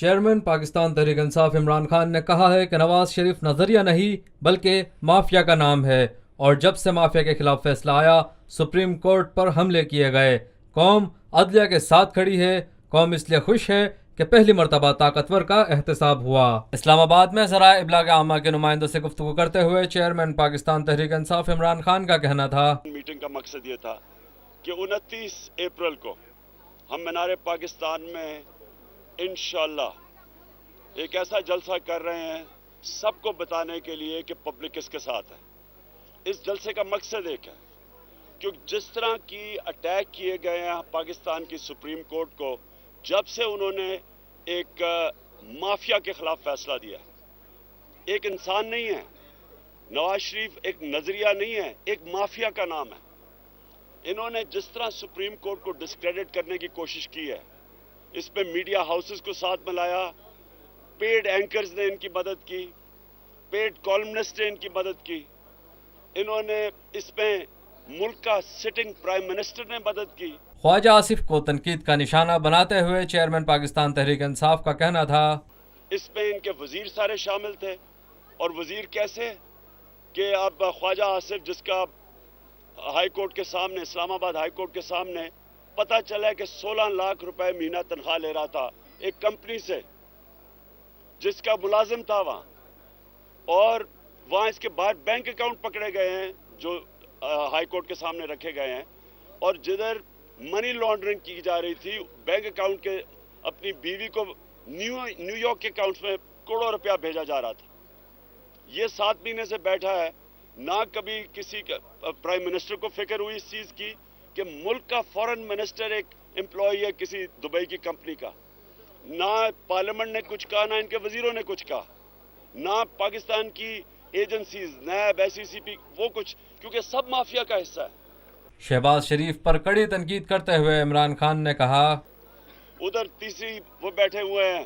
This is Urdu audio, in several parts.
چیئرمین پاکستان تحریک انصاف عمران خان نے کہا ہے کہ نواز شریف نظریہ نہیں بلکہ مافیا کا نام ہے، اور جب سے مافیا کے خلاف فیصلہ آیا سپریم کورٹ پر حملے کیے گئے۔ قوم عدلیہ کے ساتھ کھڑی ہے۔ قوم اس لیے خوش ہے کہ پہلی مرتبہ طاقتور کا احتساب ہوا۔ اسلام آباد میں ذرائع ابلاغ عامہ کے نمائندوں سے گفتگو کرتے ہوئے چیئرمین پاکستان تحریک انصاف عمران خان کا کہنا تھا، میٹنگ کا مقصد یہ تھا کہ 29 اپریل کو ہم مینار پاکستان میں انشاءاللہ ایک ایسا جلسہ کر رہے ہیں سب کو بتانے کے لیے کہ پبلک کس کے ساتھ ہے۔ اس جلسے کا مقصد ایک ہے کہ جس طرح کی اٹیک کیے گئے ہیں پاکستان کی سپریم کورٹ کو، جب سے انہوں نے ایک مافیا کے خلاف فیصلہ دیا، ایک انسان نہیں ہے نواز شریف، ایک نظریہ نہیں ہے، ایک مافیا کا نام ہے۔ انہوں نے جس طرح سپریم کورٹ کو ڈسکریڈٹ کرنے کی کوشش کی ہے، اس پہ میڈیا ہاؤسز کو ساتھ ملایا، پیڈ اینکرز نے ان کی مدد کی، پیڈ کالمنسٹ نے ان کی مدد کی، انہوں نے اس میں ملک کا سٹنگ پرائم منسٹر نے مدد کی۔ خواجہ آصف کو تنقید کا نشانہ بناتے ہوئے چیئرمین پاکستان تحریک انصاف کا کہنا تھا، اس میں ان کے وزیر سارے شامل تھے، اور وزیر کیسے کہ اب خواجہ آصف جس کا ہائی کورٹ کے سامنے، اسلام آباد ہائی کورٹ کے سامنے پتہ چلا کہ 16 لاکھ روپے مہینہ تنخواہ لے رہا تھا ایک کمپنی سے جس کا ملازم تھا وہاں، اور وہاں اس کے بعد بینک اکاؤنٹ پکڑے گئے ہیں جو ہائی کورٹ کے سامنے رکھے گئے ہیں، اور جدھر منی لانڈرنگ کی جا رہی تھی بینک اکاؤنٹ کے اپنی بیوی کو نیو یارک کے اکاؤنٹس میں کروڑوں روپیہ بھیجا جا رہا تھا۔ یہ 7 مہینے سے بیٹھا ہے، نہ کبھی کسی پرائم منسٹر کو فکر ہوئی اس چیز کی کہ ملک کا فورن منسٹر ایک امپلائی ہے کسی دبئی کی کمپنی کا، نہ پارلیمنٹ نے کچھ کہا، نہ ان کے وزیروں نے کچھ کہا، نہ پاکستان کی ایجنسیز، نیب، SECP وہ کچھ، کیونکہ سب مافیا کا حصہ ہے۔ شہباز شریف پر کڑی تنقید کرتے ہوئے عمران خان نے کہا، ادھر تیسری وہ بیٹھے ہوئے ہیں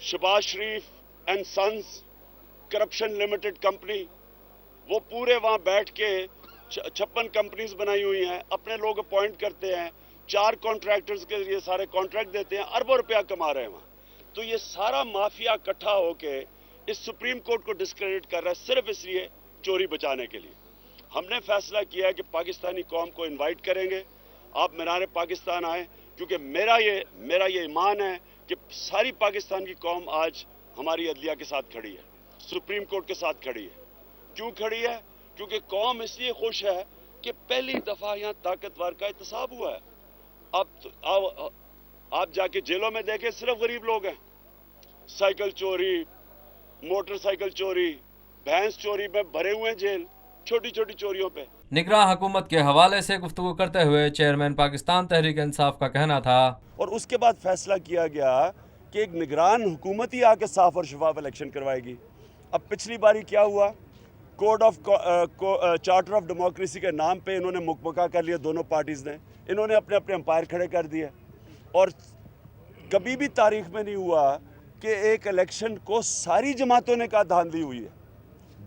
Shahbaz Sharif and sons corruption limited company, وہ پورے وہاں بیٹھ کے 56 کمپنیز بنائی ہوئی ہیں، اپنے لوگ اپوائنٹ کرتے ہیں، 4 کانٹریکٹرز کے لیے سارے کانٹریکٹ دیتے ہیں، اربوں روپیہ کما رہے ہیں وہاں۔ تو یہ سارا مافیا اکٹھا ہو کے اس سپریم کورٹ کو ڈسکریڈٹ کر رہا ہے صرف اس لیے چوری بچانے کے لیے۔ ہم نے فیصلہ کیا ہے کہ پاکستانی قوم کو انوائٹ کریں گے، آپ مینار پاکستان آئیں، کیونکہ میرا یہ ایمان ہے کہ ساری پاکستان کی قوم آج ہماری عدلیہ کے ساتھ کھڑی ہے، سپریم کورٹ کے ساتھ کھڑی ہے۔ کیوں کھڑی ہے؟ کیونکہ قوم اس لیے خوش ہے کہ پہلی دفعہ یہاں طاقتور کا احتساب ہوا ہے۔ اب آپ جا کے جیلوں میں دیکھیں، صرف غریب لوگ ہیں۔ سائیکل چوری، موٹر سائیکل چوری، بھینس چوری میں بھرے ہوئے ہیں جیل، چھوٹی چھوٹی چوریوں پہ۔ نگراں حکومت کے حوالے سے گفتگو کرتے ہوئے چیئرمین پاکستان تحریک انصاف کا کہنا تھا، اور اس کے بعد فیصلہ کیا گیا کہ ایک نگران حکومت ہی آ کے صاف اور شفاف الیکشن کروائے گی۔ اب پچھلی باری کیا ہوا، چارٹر آف ڈیموکریسی کے نام پہ انہوں نے مکمکہ کر لیا، دونوں پارٹیز نے، انہوں نے اپنے اپنے امپائر کھڑے کر دیے، اور کبھی بھی تاریخ میں نہیں ہوا کہ ایک الیکشن کو ساری جماعتوں نے کہا دھاندلی ہوئی ہے۔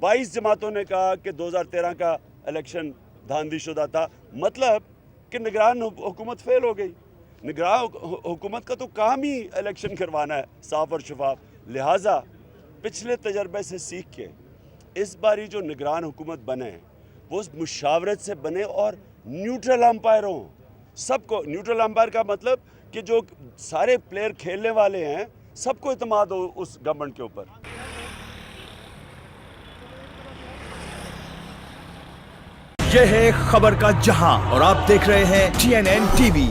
22 جماعتوں نے کہا کہ 2013 کا الیکشن دھاندلی شدہ تھا، مطلب کہ نگران حکومت فیل ہو گئی۔ نگران حکومت کا تو کام ہی الیکشن کروانا ہے صاف اور شفاف، لہٰذا پچھلے تجربے سے سیکھ کے اس باری جو نگران حکومت بنے وہ مشاورت سے بنے اور نیوٹرل امپائر ہوں۔ سب کو نیوٹرل امپائر کا مطلب کہ جو سارے پلیئر کھیلنے والے ہیں سب کو اعتماد ہو اس گورنمنٹ کے اوپر۔ یہ ہے خبر کا جہاں اور آپ دیکھ رہے ہیں TNN TV۔